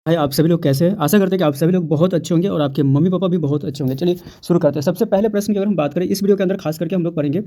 भाई आप सभी लोग कैसे हैं? आशा करते हैं कि आप सभी लोग बहुत अच्छे होंगे और आपके मम्मी-पापा भी बहुत अच्छे होंगे। चलिए शुरू करते हैं। सबसे पहले प्रश्न की अगर हम बात करें इस वीडियो के अंदर खास करके हम लोग पढ़ेंगे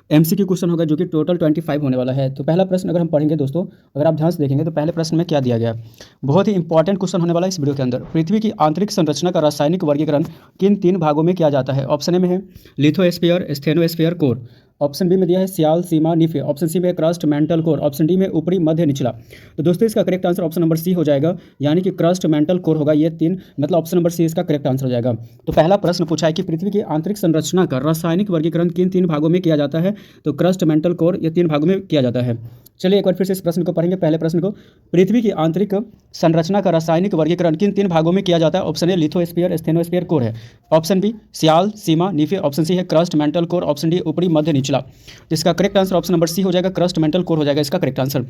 एमसीक्यू क्वेश्चन होगा जो कि टोटल 25 होने वाला है। तो पहला प्रश्न अगर हम पढ़ेंगे दोस्तों, अगर आप ध्यान से देखेंगे तो पहले प्रश्न में क्या दिया गया है? बहुत ही इंपॉर्टेंट क्वेश्चन होने वाला है इस वीडियो के अंदर। पृथ्वी की आंतरिक संरचना का रासायनिक वर्गीकरण किन 3 भागों में किया जाता है? ऑप्शन ए में है lithosphere, asthenosphere, core. Option B में दिया है सियाल, सीमा, निफे। ऑप्शन सी में है crust, mantle, core. Option D में ऊपरी, मध्य, निचला। तो दोस्तों इसका correct answer option number C हो जाएगा, यानी कि क्रस्ट, मेंटल, कोर होगा। ये 3 मतलब ऑप्शन नंबर सी इसका करेक्ट आंसर हो जाएगा। तो पहला प्रश्न पूछा है कि पृथ्वी की आंतरिक संरचना का रासायनिक वर्गीकरण किन 3 भागों में किया जाता है? तो क्रस्ट, मेंटल, कोर, ये 3 भागों में किया जाता है। चलिए एक बार फिर से इस प्रश्न को पढ़ेंगे। पहले प्रश्न को, पृथ्वी की आंतरिक संरचना का रासायनिक वर्गीकरण किन 3 भागों में किया जाता है? Option A lithosphere, asthenosphere, core है। Option B sial, sima, nife. Option C है crust, mantle, core. Option D ऊपरी, मध्य, निचला। तो इसका correct answer option number C हो जाएगा, क्रस्ट, मेंटल, कोर हो जाएगा इसका करेक्ट आंसर।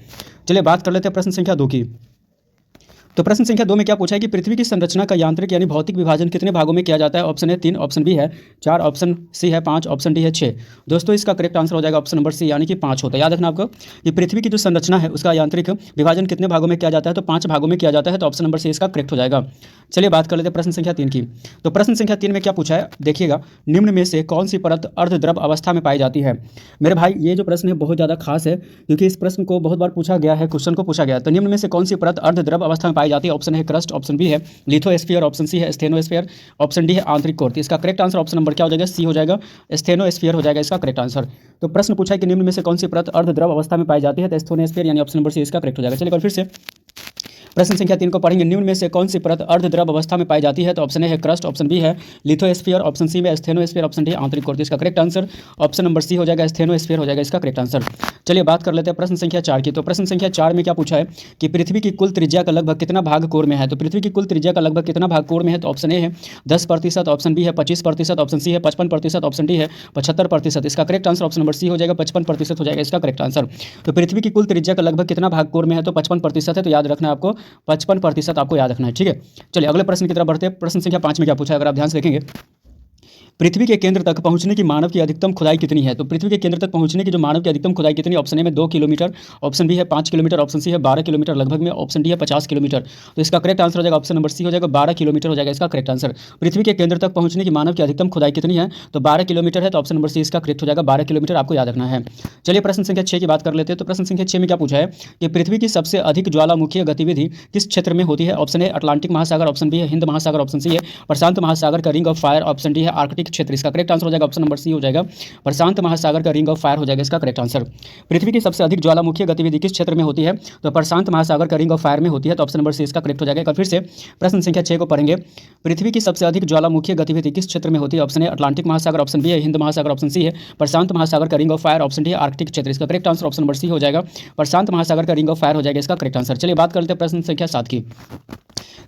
चलिए बात कर लेते हैं प्रश्न संख्या 2 की। तो प्रश्न संख्या 2 में क्या पूछा है कि पृथ्वी की संरचना का यांत्रिक यानी भौतिक विभाजन कितने भागों में किया जाता है? ऑप्शन ए 3, ऑप्शन बी है 4, ऑप्शन सी है 5, ऑप्शन डी है 6। दोस्तों इसका करेक्ट आंसर हो जाएगा ऑप्शन नंबर सी, यानी कि 5 होता है। याद रखना आपको कि पृथ्वी की जो संरचना है उसका यांत्रिक विभाजन कितने भागों में किया जाता है? तो 5 भागों में किया जाता है। तो ऑप्शन नंबर सी इसका करेक्ट हो जाएगा। चलिए बात कर लेते हैं प्रश्न संख्या 3 की। तो प्रश्न संख्या 3 में क्या पूछा है देखिएगा, निम्न में से कौन सी परत अर्धद्रव अवस्था में पाई जाती है? मेरे भाई ये जो प्रश्न है बहुत ज़्यादा खास है, क्योंकि इस प्रश्न को बहुत बार पूछा गया है, क्वेश्चन को पूछा गया है। तो निम्न में से कौन सी परत अर्धद्रव अवस्था में पाई जाती है? ऑप्शन है क्रस्ट, ऑप्शन बी है लिथोस्फीयर, ऑप्शन सी है स्टेनोस्फीयर, ऑप्शन डी है आंतरिक कोर। तो इसका करेक्ट आंसर ऑप्शन नंबर क्या हो जाएगा? सी हो जाएगा, स्टेनोस्फीयर हो जाएगा इसका करेक्ट आंसर। तो प्रश्न पूछा है कि निम्न में से कौन सी परत अर्धद्रव अवस्था में पाई जाती है? तो स्टेनोस्फीयर यानी ऑप्शन नंबर सी इसका करेक्ट हो जाएगा। चलिए एक बार फिर से प्रश्न संख्या 3 को पढ़ेंगे। निम्न में से कौन सी परत अर्धद्रव अवस्था में पाई जाती है? तो ऑप्शन ए है क्रस्ट, ऑप्शन बी है लिथोस्फीयर, ऑप्शन सी में स्टेनोस्फीयर, ऑप्शन डी आंतरिक कोर। तो इसका correct answer option number C हो जाएगा, स्टेनोस्फीयर हो जाएगा इसका करेक्ट आंसर। चलिए बात कर लेते हैं प्रश्न संख्या 4 की। तो प्रश्न संख्या 4 में क्या पूछा है कि पृथ्वी की कुल त्रिज्या का लगभग कितना भाग कोर में है? तो पृथ्वी की कुल त्रिज्या का लगभग कितना भाग कोर में है? तो ऑप्शन ए है 10%, ऑप्शन बी है 25%, ऑप्शन सी है 55%, ऑप्शन डी है 75%। इसका correct answer option number C हो जाएगा, 55% हो जाएगा इसका करेक्ट आंसर। तो पृथ्वी की कुल त्रिज्या का लगभग कितना भाग कोर में है? तो 55% है। तो याद रखना आपको 55% आपको याद रखना है, ठीक है। चलिए अगले प्रश्न की तरफ बढ़ते हैं। प्रश्न संख्या 5 में क्या पूछा है अगर आप ध्यान से देखेंगे, पृथ्वी के केंद्र तक पहुंचने की मानव की अधिकतम खुदाई कितनी है? तो पृथ्वी के केंद्र तक पहुंचने की जो मानव की अधिकतम खुदाई कितनी है? ऑप्शन ए में 2 किलोमीटर, ऑप्शन बी है 5 किलोमीटर, ऑप्शन सी है 12 किलोमीटर लगभग में, ऑप्शन डी है 50 किलोमीटर। तो इसका करेक्ट आंसर हो जाएगा ऑप्शन नंबर सी हो जाएगा, 12 किलोमीटर हो जाएगा इसका करेक्ट आंसर। पृथ्वी के केंद्र तक पहुंचने की मानव की अधिकतम खुदाई कितनी है? तो 12 किलोमीटर है। तो ऑप्शन नंबर सी इसका करेक्ट हो जाएगा, 12 किलोमीटर आपको याद रखना है। चलिए प्रश्न संख्या 6 की बात कर लेते हैं। तो प्रश्न संख्या 6 में क्या पूछा है कि पृथ्वी की सबसे अधिक ज्वालामुखीय गतिविधि किस क्षेत्र में होती है? ऑप्शन ए अटलांटिक महासागर, ऑप्शन बी है हिंद महासागर, ऑप्शन सी है प्रशांत महासागर का ring of fire, option D है आर्कटिक क्षेत्र। इसका करेक्ट आंसर हो जाएगा ऑप्शन नंबर सी हो जाएगा, प्रशांत महासागर का रिंग ऑफ फायर हो जाएगा इसका करेक्ट आंसर। पृथ्वी की सबसे अधिक ज्वालामुखीय गतिविधि किस क्षेत्र में होती है? तो प्रशांत महासागर का रिंग ऑफ फायर में होती है। तो ऑप्शन नंबर सी इसका करेक्ट हो जाएगा। एक बार फिर से प्रश्न संख्या 6 को पढ़ेंगे। पृथ्वी की सबसे अधिक ज्वालामुखीय गतिविधि किस क्षेत्र में होती है? ऑप्शन ए अटलांटिक महासागर, ऑप्शन बी है हिंद महासागर, ऑप्शन सी है प्रशांत महासागर का ring of fire, option D है आर्कटिक क्षेत्र। इसका correct answer option number C हो जाएगा, प्रशांत महासागर का रिंग ऑफ फायर हो जाएगा इसका करेक्ट आंसर। चलिए बात करते हैं प्रश्न संख्या 7 की।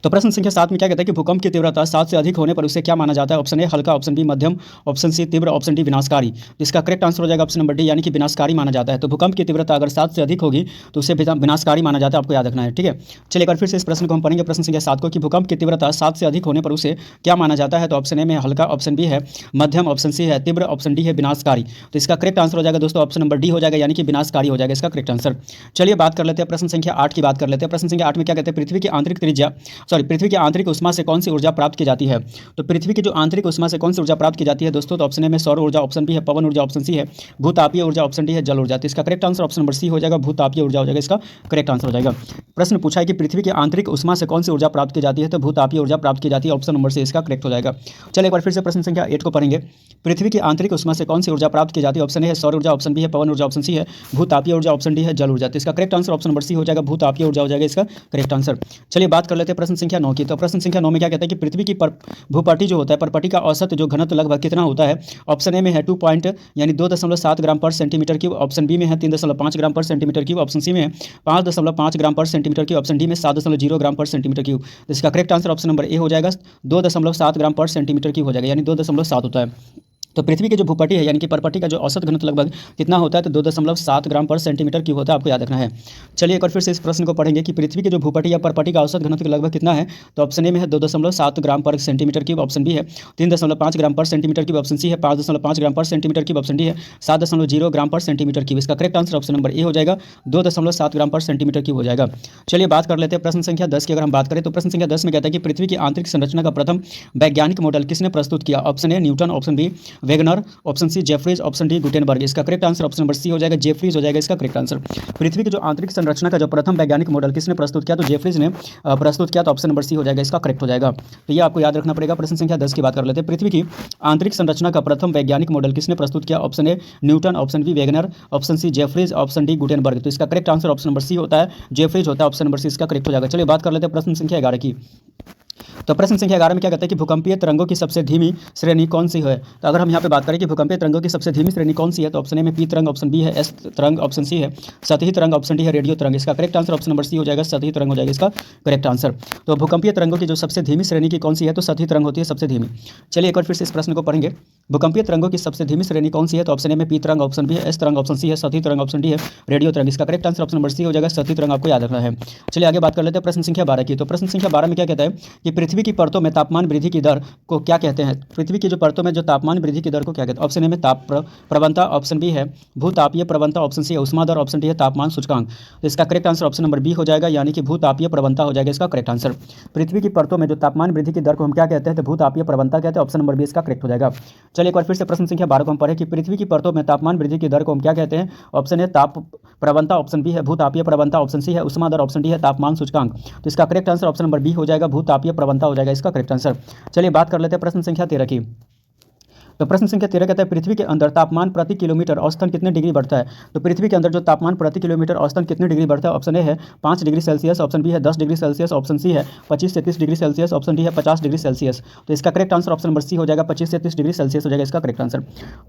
तो प्रश्न संख्या 7 में क्या कहता है कि भूकंप की तीव्रता 7 से अधिक होने पर उसे क्या माना जाता है? ऑप्शन ए हल्का, ऑप्शन बी मध्यम, ऑप्शन सी तीव्र, ऑप्शन डी विनाशकारी। इसका करेक्ट आंसर हो जाएगा ऑप्शन नंबर डी, यानी कि विनाशकारी माना जाता है। तो भूकंप की तीव्रता अगर 7 से अधिक होगी तो उसे विनाशकारी माना जाता है, आपको याद रखना है, ठीक है। चलिए एक बार फिर से इस प्रश्न को हम पढ़ेंगे। प्रश्न संख्या 7 को कि भूकंप की तीव्रता 7 से अधिक होने पर उसे क्या माना जाता है? तो ऑप्शन ए में हल्का, ऑप्शन बी है मध्यम, ऑप्शन सी है तीव्र, ऑप्शन डी है विनाशकारी। तो इसका करेक्ट आंसर हो जाएगा दोस्तों ऑप्शन नंबर डी हो जाएगा, यानी कि विनाशकारी हो जाएगा इसका करेक्ट आंसर। चलिए बात कर लेते हैं प्रश्न संख्या 8 की बात कर लेते हैं। प्रश्न संख्या 8 में क्या कहते हैं, पृथ्वी की आंतरिक त्रिज्या पृथ्वी की आंतरिक उष्मा से कौन सी ऊर्जा प्राप्त की जाती है? तो पृथ्वी की जो आंतरिक उष्मा से कौन सी ऊर्जा प्राप्त की जाती है दोस्तों? तो ऑप्शन ए में सौर ऊर्जा, ऑप्शन बी है पवन ऊर्जा, ऑप्शन सी है भूतापीय ऊर्जा, ऑप्शन डी है जल ऊर्जा। तो इसका correct answer option number C हो जाएगा, भूतापीय ऊर्जा हो जाएगा इसका करेक्ट आंसर हो जाएगा। प्रश्न पूछा है कि पृथ्वी की आंतरिक उष्मा से कौन सी ऊर्जा प्राप्त की जाती है? तो भूतापीय ऊर्जा प्राप्त की जाती है, ऑप्शन नंबर सी इसका करेक्ट हो जाएगा। चलिए एक बार फिर से प्रश्न संख्या 8 को पढ़ेंगे। पृथ्वी की आंतरिक उष्मा से कौन सी ऊर्जा प्राप्त की जाती है? ऑप्शन ए है सौर ऊर्जा, ऑप्शन बी है पवन ऊर्जा, ऑप्शन सी है भूतापीय ऊर्जा, ऑप्शन डी है जल ऊर्जा। तो इसका correct answer option number C हो जाएगा, भूतापीय ऊर्जा हो जाएगा इसका करेक्ट आंसर। चलिए बात कर लेते हैं प्रश्न संख्या 9 की। तो प्रश्न संख्या 9 में क्या कहता है कि पृथ्वी की भूपट्टी जो होता है परपट्टी का औसत जो घनत्व लगभग कितना होता है? ऑप्शन ए में है 2 पॉइंट यानी 2.7 ग्राम पर सेंटीमीटर क्यूब, ऑप्शन बी में है 3.5 ग्राम पर सेंटीमीटर क्यूब, ऑप्शन सी में है 5.5 ग्राम पर सेंटीमीटर क्यूब, ऑप्शन डी में 7.0 ग्राम पर सेंटीमीटर क्यूब। तो इसका correct answer option number A हो जाएगा, 2.7 ग्राम पर सेंटीमीटर क्यूब हो जाएगा, यानी 2.7 होता है। तो पृथ्वी की जो भूपटी है यानी कि परपटी का जो औसत घनत्व लगभग कितना होता है, तो 2.7 ग्राम पर सेंटीमीटर क्यूब होता है, आपको याद रखना है। चलिए एक बार फिर से इस प्रश्न को पढ़ेंगे कि पृथ्वी की जो भूपटी या परपटी का औसत घनत्व लगभग कितना है। तो ऑप्शन ए में है 2.7 ग्राम पर सेंटीमीटर क्यूब, ऑप्शन बी है 3.5 ग्राम पर सेंटीमीटर क्यूब, ऑप्शन सी है 5.5 ग्राम पर सेंटीमीटर क्यूब, ऑप्शन डी है 7.0 ग्राम पर सेंटीमीटर क्यूब। इसका correct answer option number A हो जाएगा, 2.7 ग्राम पर सेंटीमीटर क्यूब हो जाएगा। चलिए बात कर लेते हैं प्रश्न संख्या 10 की। अगर हम बात करें तो प्रश्न संख्या 10 में कहता है कि पृथ्वी की आंतरिक संरचना का प्रथम वैज्ञानिक मॉडल किसने प्रस्तुत किया। Option A Newton, option B Wegener, option C Jeffreys, option D Gutenberg. इसका correct answer option number C हो जाएगा, जेफरीज हो जाएगा इसका करेक्ट आंसर। पृथ्वी की जो आंतरिक संरचना का जो प्रथम वैज्ञानिक मॉडल किसने प्रस्तुत किया, तो जेफरीज ने प्रस्तुत किया, तो ऑप्शन नंबर सी हो जाएगा इसका करेक्ट हो जाएगा। तो ये आपको याद रखना पड़ेगा। प्रश्न संख्या 10 की बात कर लेते हैं। पृथ्वी की आंतरिक संरचना का प्रथम वैज्ञानिक मॉडल किसने प्रस्तुत किया। Option A Newton, option B Wegener, option C Jeffreys, option D Gutenberg. तो इसका correct answer option number C होता है, जेफरीज होता है, ऑप्शन नंबर सी इसका करेक्ट हो जाएगा। चलिए बात कर लेते हैं प्रश्न संख्या 11 की। तो प्रश्न संख्या 11 में क्या कहता है कि भूकंपीय तरंगों की सबसे धीमी श्रेणी कौन सी है। तो अगर हम यहाँ पे बात करें कि भूकंपीय तरंगों की सबसे धीमी श्रेणी कौन सी है, तो ऑप्शन ए में पी तरंग, ऑप्शन बी है एस तरंग, ऑप्शन सी है सतही तरंग, ऑप्शन डी है रेडियो तरंग। इसका correct answer option number C हो जाएगा, सतही तरंग हो जाएगा इसका करेक्ट आंसर। तो भूकंपीय तरंगों की जो सबसे धीमी श्रेणी की कौन सी है, तो सतही तरंग होती है सबसे धीमी। चलिए एक बार फिर से इस प्रश्न को पढ़ेंगे। भूकंपीय तरंगों की सबसे धीमी श्रेणी कौन सी है, तो ऑप्शन ए में पी तरंग, ऑप्शन बी है एस तरंग, ऑप्शन सी है सतही तरंग, ऑप्शन डी है रेडियो तरंग। इसका correct answer option number C हो जाएगा, सतही तरंग आपको याद रखना है। चलिए आगे बात कर लेते हैं प्रश्न संख्या 12 की। तो प्रश्न संख्या 12 में क्या कहता है कि पृथ्वी की परतों में तापमान वृद्धि की दर को क्या कहते हैं। पृथ्वी की जो परतों में जो तापमान वृद्धि की दर को क्या कहते हैं। ऑप्शन ए में ताप प्रवणता, ऑप्शन बी है भूतापीय प्रवणता, ऑप्शन सी है उष्मा दर, ऑप्शन डी है तापमान सूचकांक। तो इसका correct answer option number B हो जाएगा, यानी कि भूतापीय प्रवणता हो जाएगा इसका करेक्ट आंसर। पृथ्वी की परतों में जो तापमान वृद्धि की दर को हम क्या कहते हैं, तो भूतापीय प्रवणता कहते हैं, ऑप्शन नंबर बी इसका करेक्ट हो जाएगा। चलिए एक बार फिर से प्रश्न संख्या 12 को हम पढ़े कि पृथ्वी की परतों में तापमान वृद्धि की दर को हम क्या कहते हैं। ऑप्शन ए ताप प्रवणता, ऑप्शन बी है भूतापीय प्रवणता, ऑप्शन सी है उष्मा दर, ऑप्शन डी है तापमान सूचकांक। तो इसका correct answer option number B हो जाएगा, भूतापीय प्रवणता हो जाएगा इसका करेक्ट आंसर। चलिए बात कर लेते हैं प्रश्न संख्या 13 की। तो प्रश्न संख्या 13 कहता है पृथ्वी के अंदर तापमान प्रति किलोमीटर औसतन कितने डिग्री बढ़ता है। तो पृथ्वी के अंदर जो तापमान प्रति किलोमीटर औसतन कितने डिग्री बढ़ता है। ऑप्शन ए है 5 डिग्री सेल्सियस, ऑप्शन बी है 10 डिग्री सेल्सियस, ऑप्शन सी है 25 से 30 डिग्री सेल्सियस, ऑप्शन डी है 50 डिग्री सेल्सियस। तो इसका correct answer option number C हो जाएगा, 25 से 30 डिग्री सेल्सियस हो जाएगा इसका करेक्ट आंसर।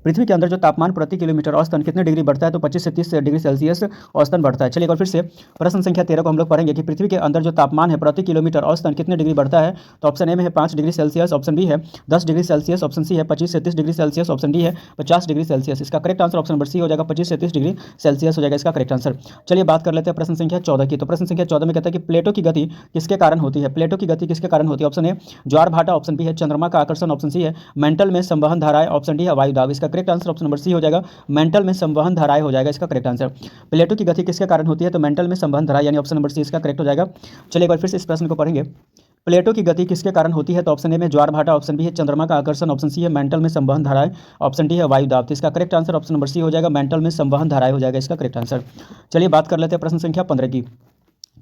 पृथ्वी के अंदर जो तापमान प्रति किलोमीटर औसतन कितने डिग्री बढ़ता है, तो 25 से 30 डिग्री सेल्सियस औसतन बढ़ता है। चलिए एक बार फिर से प्रश्न संख्या 13 को हम लोग पढ़ेंगे कि पृथ्वी के अंदर जो तापमान है प्रति किलोमीटर औसतन कितने डिग्री बढ़ता है। तो ऑप्शन ए में है 5 डिग्री सेल्सियस, ऑप्शन बी है 10 डिग्री सेल्सियस, ऑप्शन सी है 25 से 30 डिग्री सेल्सियस, ऑप्शन डी है 50 डिग्री सेल्सियस। इसका correct answer option number C हो जाएगा, 25 से 30 डिग्री सेल्सियस हो जाएगा इसका करेक्ट आंसर। चलिए बात कर लेते हैं प्रश्न संख्या 14 की। तो प्रश्न संख्या 14 में कहता है कि प्लेटों की गति किसके कारण होती है। प्लेटों की गति किसके कारण होती है। ऑप्शन ए ज्वार भाटा, ऑप्शन बी है चंद्रमा का आकर्षण, ऑप्शन सी है मेंटल में संवहन धाराएं, ऑप्शन डी है वायु दाब। इसका correct answer option number C हो जाएगा, मेंटल में संवहन धाराएं हो जाएगा इसका करेक्ट आंसर। प्लेटों की गति किसके कारण होती है, तो मेंटल में संवहन धाराएं यानी ऑप्शन नंबर सी इसका करेक्ट हो जाएगा। चलिए एक बार फिर से इस प्रश्न को पढ़ेंगे। प्लेटों की गति किसके कारण होती है, तो ऑप्शन ए में ज्वार भाटा, ऑप्शन बी है चंद्रमा का आकर्षण, ऑप्शन सी है मेंटल में संवहन धाराएं, ऑप्शन डी है वायु दाब। तो इसका correct answer option number C हो जाएगा, मेंटल में संवहन धाराएं हो जाएगा इसका करेक्ट आंसर। चलिए बात कर लेते हैं प्रश्न संख्या 15 की।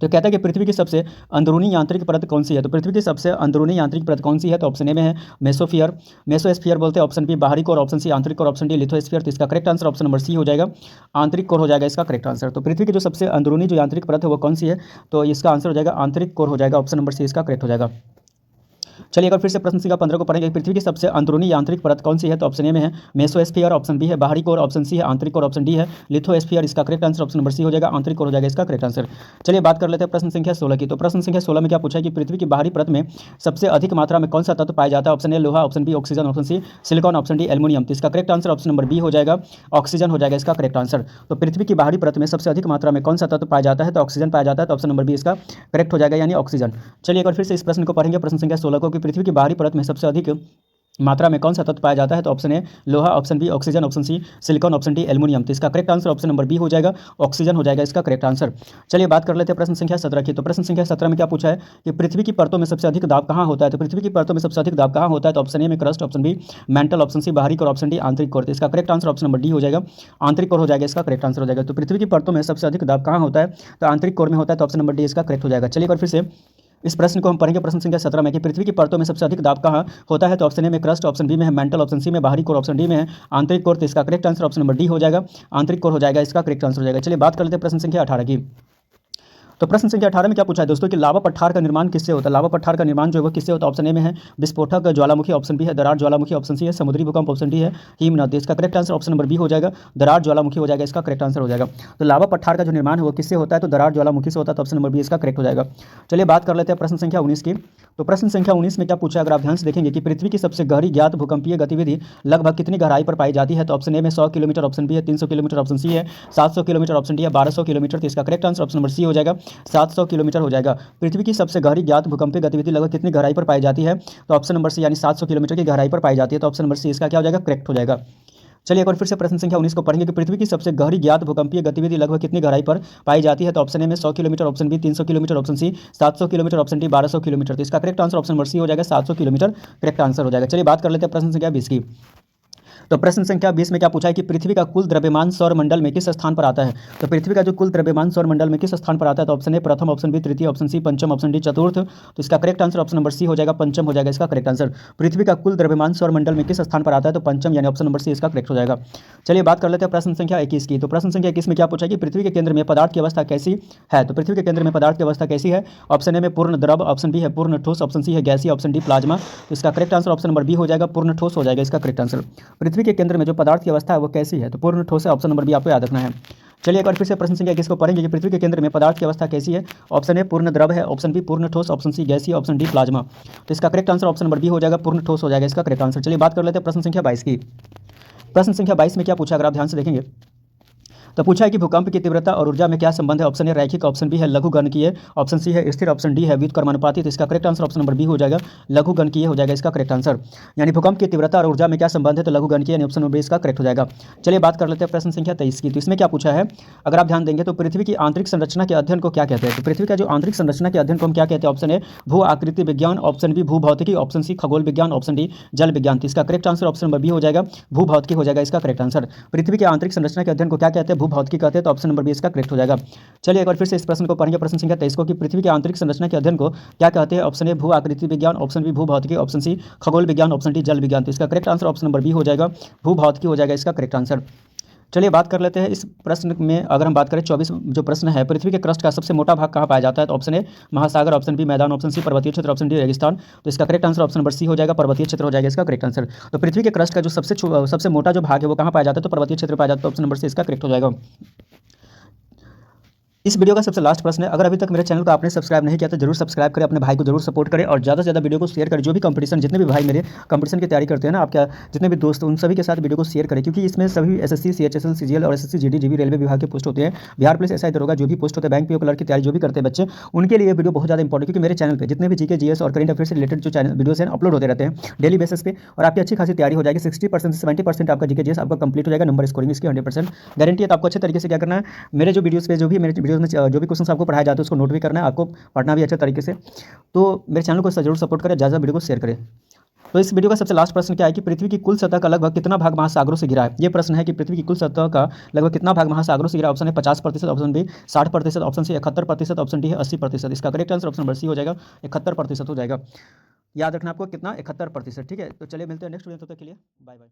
तो कहता है कि पृथ्वी की सबसे अंदरूनी यांत्रिक परत कौन सी है। तो पृथ्वी की सबसे अंदरूनी यांत्रिक परत कौन सी है, तो ऑप्शन ए में है मेसोस्फीयर बोलते हैं, ऑप्शन बी बाहरी कोर, ऑप्शन सी आंतरिक कोर, ऑप्शन डी लिथोस्फीयर। तो इसका correct answer option number C हो जाएगा, आंतरिक कोर हो जाएगा इसका करेक्ट आंसर। तो पृथ्वी की जो सबसे अंदरूनी जो यांत्रिक परत है वो कौन सी है, तो इसका आंसर हो जाएगा आंतरिक कोर हो जाएगा, ऑप्शन नंबर सी इसका करेक्ट हो जाएगा। चलिए एक बार फिर से प्रश्न संख्या 15 को पढ़ेंगे। पृथ्वी की सबसे अंदरूनी यांत्रिक परत कौन सी है, तो ऑप्शन ए में है मेसोस्फीयर, ऑप्शन बी है बाहरी कोर, ऑप्शन सी है आंतरिक कोर, ऑप्शन डी है लिथोस्फीयर। इसका correct answer option number C हो जाएगा, आंतरिक कोर हो जाएगा इसका करेक्ट आंसर। चलिए बात कर लेते हैं प्रश्न संख्या 16 की। तो प्रश्न संख्या 16 में क्या पूछा है कि पृथ्वी की बाहरी परत में सबसे अधिक मात्रा में कौन सा तत्व पाया जाता है। ऑप्शन ए लोहा, option B oxygen, option C silicon, option D aluminium. तो इसका correct answer option number B हो जाएगा, ऑक्सीजन हो जाएगा इसका करेक्ट आंसर। तो पृथ्वी की बाहरी परत में सबसे अधिक मात्रा में कौन सा तत्व पाया जाता है, तो ऑक्सीजन पाया जाता है, तो ऑप्शन नंबर बी इसका करेक्ट हो जाएगा यानी ऑक्सीजन। चलिए एक बार फिर से इस प्रश्न को पढ़ेंगे प्रश्न संख्या 16 को कि पृथ्वी की बाहरी परत में सबसे अधिक मात्रा में कौन सा तत्व पाया जाता है। तो ऑप्शन ए लोहा, option B oxygen, option C silicon, option D aluminium. तो इसका correct answer option number B हो जाएगा, ऑक्सीजन हो जाएगा इसका करेक्ट आंसर। चलिए बात कर लेते हैं प्रश्न संख्या 17 की। तो प्रश्न संख्या 17 में क्या पूछा है कि पृथ्वी की परतों में सबसे अधिक दाब कहाँ होता है। तो पृथ्वी की परतों में सबसे अधिक दाब कहाँ होता है, तो ऑप्शन ए में crust, option B mantle, option C बाहरी कोर, ऑप्शन डी आंतरिक कोर। तो इसका correct answer option number D हो जाएगा, आंतरिक कोर हो जाएगा इसका करेक्ट आंसर हो जाएगा। तो पृथ्वी की परतों में सबसे अधिक दाब कहाँ होता है, तो आंतरिक कोर में होता है, तो ऑप्शन नंबर डी इसका करेक्ट हो जाएगा। चलिए एक बार फिर से इस प्रश्न को हम पढ़ेंगे प्रश्न संख्या 17 में कि पृथ्वी की परतों में सबसे अधिक दाब कहाँ होता है। तो ऑप्शन ए में क्रस्ट, ऑप्शन बी में है मेंटल, ऑप्शन सी में बाहरी कोर, ऑप्शन डी में है आंतरिक कोर। तो इसका correct answer option number D हो जाएगा, आंतरिक कोर हो जाएगा इसका करेक्ट आंसर हो जाएगा। चलिए बात कर लेते हैं प्रश्न संख्या 18 की। तो प्रश्न संख्या 18 में क्या पूछा है दोस्तों कि लावा पठार का निर्माण किससे होता है। लावा पठार का निर्माण जो है वो किससे होता है। ऑप्शन ए में है विस्फोटक ज्वालामुखी, ऑप्शन बी है दरार ज्वालामुखी, ऑप्शन सी है समुद्री भूकंप, ऑप्शन डी है हिमनद। इसका correct answer option number B हो जाएगा, दरार ज्वालामुखी हो जाएगा, इसका करेक्ट आंसर हो जाएगा। तो लावा पठार का जो निर्माण है वो किससे होता है, तो दरार ज्वालामुखी से होता है, तो ऑप्शन नंबर बी इसका करेक्ट हो जाएगा। चलिए बात कर लेते हैं प्रश्न संख्या 19 की। तो प्रश्न संख्या 19 में क्या पूछा है, अगर आप ध्यान से देखेंगे कि पृथ्वी की सबसे गहरी ज्ञात भूकंपीय गतिविधि लगभग कितनी गहराई पर पाई जाती है। तो ऑप्शन ए में 100 किलोमीटर, ऑप्शन बी है 300 किलोमीटर, ऑप्शन सी है 700 किलोमीटर, ऑप्शन डी है 1200 किलोमीटर। तो इसका correct answer option number C हो जाएगा, 700 किलोमीटर हो जाएगा। पृथ्वी की सबसे गहरी ज्ञात भूकंपीय गतिविधि लगभग कितनी गहराई पर पाई जाती है, तो ऑप्शन नंबर सी यानी 700 किलोमीटर की गहराई पर पाई जाती है। तो ऑप्शन नंबर सी इसका क्या हो जाएगा, करेक्ट हो जाएगा। चलिए एक बार फिर से प्रश्न संख्या 19 को पढ़ेंगे कि पृथ्वी की सबसे गहरी ज्ञात भूकंपीय गतिविधि लगभग कितनी गहराई पर पाई जाती है। तो ऑप्शन ए में 100 kilometre, option B 300 kilometre, option C 700 kilometre, option D 1200 kilometre. तो इसका correct answer option number C हो जाएगा, 700 किलोमीटर करेक्ट आंसर हो जाएगा। चलिए बात कर लेते हैं प्रश्न संख्या 20 की। तो प्रश्न संख्या 20 में क्या पूछा है कि पृथ्वी का कुल द्रव्यमान सौर मंडल में किस स्थान पर आता है। तो पृथ्वी का जो कुल द्रव्यमान सौर मंडल में किस स्थान पर आता है, तो ऑप्शन ए प्रथम, ऑप्शन बी तृतीय, ऑप्शन सी पंचम, ऑप्शन डी चतुर्थ। तो इसका correct answer option number C हो जाएगा, पंचम हो जाएगा, इसका करेक्ट आंसर। पृथ्वी का कुल द्रव्यमान सौर मंडल में किस स्थान पर आता है, तो पंचम यानी ऑप्शन नंबर सी इसका करेक्ट हो जाएगा। चलिए बात कर लेते हैं प्रश्न संख्या 21 की। तो प्रश्न संख्या 21 में क्या पूछा है कि पृथ्वी के केंद्र में पदार्थ की अवस्था कैसी है। तो पृथ्वी के केंद्र में पदार्थ की अवस्था कैसी है। ऑप्शन ए में पूर्ण द्रव, ऑप्शन बी है पूर्ण ठोस, ऑप्शन सी है गैसीय, ऑप्शन डी प्लाज्मा। तो इसका correct answer option number B हो जाएगा, पूर्ण ठोस हो जाएगा, इसका करेक्ट आंसर। पृथ्वी के केंद्र में जो पदार्थ की अवस्था है वो कैसी है, तो पूर्ण ठोस है, ऑप्शन नंबर बी आपको याद रखना है। चलिए एक बार फिर से प्रश्न संख्या 21 को पढ़ेंगे कि पृथ्वी के केंद्र में पदार्थ की अवस्था कैसी है। ऑप्शन ए पूर्ण द्रव है, ऑप्शन बी पूर्ण ठोस, ऑप्शन सी गैसीय, ऑप्शन डी प्लाज्मा। तो इसका correct answer option number B हो जाएगा, पूर्ण ठोस हो जाएगा, इसका करेक्ट आंसर। चलिए बात कर लेते हैं प्रश्न संख्या 22 की। प्रश्न संख्या 22 में क्या पूछा, अगर आप ध्यान से देखेंगे तो पूछा है कि भूकंप की तीव्रता और ऊर्जा में क्या संबंध है। ऑप्शन ए रैखिक, ऑप्शन बी है लघुगणकीय, ऑप्शन सी है स्थिर, ऑप्शन डी है व्युत्क्रमानुपाती। तो इसका correct answer option number B हो जाएगा, लघुगणकीय हो जाएगा, इसका करेक्ट आंसर। यानी भूकंप की तीव्रता और ऊर्जा में क्या संबंध है, तो लघुगणकीय यानी ऑप्शन नंबर बी इसका करेक्ट हो जाएगा। चलिए बात कर लेते हैं प्रश्न संख्या 23 की। तो इसमें क्या पूछा है, अगर आप ध्यान देंगे तो पृथ्वी की आंतरिक संरचना के अध्ययन को क्या कहते हैं। तो पृथ्वी का जो आंतरिक संरचना के अध्ययन को हम क्या कहते हैं। ऑप्शन ए भू आकृति विज्ञान, ऑप्शन बी भू भौतिकी, ऑप्शन सी खगोल विज्ञान, ऑप्शन डी जल विज्ञान। तो इसका correct answer option number B हो जाएगा, भू भौतिकी हो जाएगा, इसका करेक्ट आंसर। पृथ्वी के आंतरिक संरचना के अध्ययन को क्या कहते हैं, भू भौतिकी कहते हैं, तो ऑप्शन नंबर बी इसका करेक्ट हो जाएगा। चलिए एक बार फिर से इस प्रश्न को पढ़ेंगे, प्रश्न संख्या 23 को कि पृथ्वी के आंतरिक संरचना के अध्ययन को क्या कहते हैं। ऑप्शन ए भू आकृति विज्ञान, ऑप्शन बी भू भौतिकी, ऑप्शन सी खगोल विज्ञान, ऑप्शन डी जल विज्ञान। तो इसका correct answer option number B हो जाएगा, भू भौतिकी हो जाएगा, इसका करेक्ट आंसर। चलिए बात कर लेते हैं इस प्रश्न में, अगर हम बात करें 24 जो प्रश्न है, पृथ्वी के क्रस्ट का सबसे मोटा भाग कहाँ पाया जाता है। तो ऑप्शन ए महासागर, ऑप्शन बी मैदान, ऑप्शन सी पर्वतीय क्षेत्र, ऑप्शन डी रेगिस्तान। तो इसका correct answer option number C हो जाएगा, पर्वतीय क्षेत्र हो जाएगा, इसका करेक्ट आंसर। तो पृथ्वी के क्रस्ट का जो सबसे मोटा जो भाग है वो कहाँ पाया जाता है, तो पर्वतीय क्षेत्र पाया जाता है, तो ऑप्शन नंबर सी इसका करेक्ट हो जाएगा। इस वीडियो का सबसे लास्ट प्रश्न है, अगर अभी तक मेरे चैनल को आपने सब्सक्राइब नहीं किया तो जरूर सब्सक्राइब करें, अपने भाई को जरूर सपोर्ट करें और ज़्यादा से ज़्यादा वीडियो को शेयर करें। जो भी कंपटीशन, जितने भी भाई मेरे कंपटीशन की तैयारी करते हैं ना, आपके जितने भी दोस्त, उन सभी के साथ वीडियो को शेयर करें, क्योंकि इसमें सभी एसएससी, सीएचएसएल, सीजीएल और एसएससी, जीडी, जीबी, रेलवे विभाग के पोस्ट होते हैं, बिहार पुलिस, एसआई, दरोगा, जो भी पोस्ट होते हैं, बैंक पीओ क्लर्क की तैयारी जो भी करते हैं बच्चे, उनके लिए वीडियो बहुत ज़्यादा इंपॉर्टेंट, क्योंकि मेरे चैनल पर जितने भी जीके, जीएस और करंट अफेयर से रिलेटेड जो चैनल वीडियोस हैं अपलोड होते रहते हैं डेली बेसिस पे, और आपकी अच्छी खासी तैयारी हो जाएगी। 60% से 70% आपका जीके, जीएस आपका कंप्लीट हो जाएगा, नंबर स्कोरिंग इसकी 100% गारंटी है। तो आपको अच्छे तरीके से क्या करना है, मेरे जो वीडियोस पे, जो भी मेरे वीडियोस में जो भी क्वेश्चन आपको पढ़ाया जाता है उसको नोट भी करना है, आपको पढ़ना भी अच्छे तरीके से। तो मेरे चैनल को जरूर सपोर्ट करें, ज़्यादा वीडियो को शेयर करें। तो इस वीडियो का सबसे लास्ट प्रश्न क्या है कि पृथ्वी की कुल सतह का लगभग कितना भाग महासागरों से घिरा है। ये प्रश्न है कि पृथ्वी की कुल सतह का लगभग कितना भाग महासागरों से घिरा। ऑप्शन है 50%, option B 60%, option C 71%, option D है 80%। इसका correct answer option number C हो जाएगा, 71% हो जाएगा। याद रखना आपको कितना, 71%। ठीक है, तो चलिए मिलते हैं नेक्स्ट वीडियो, तब तक के लिए बाय बाय।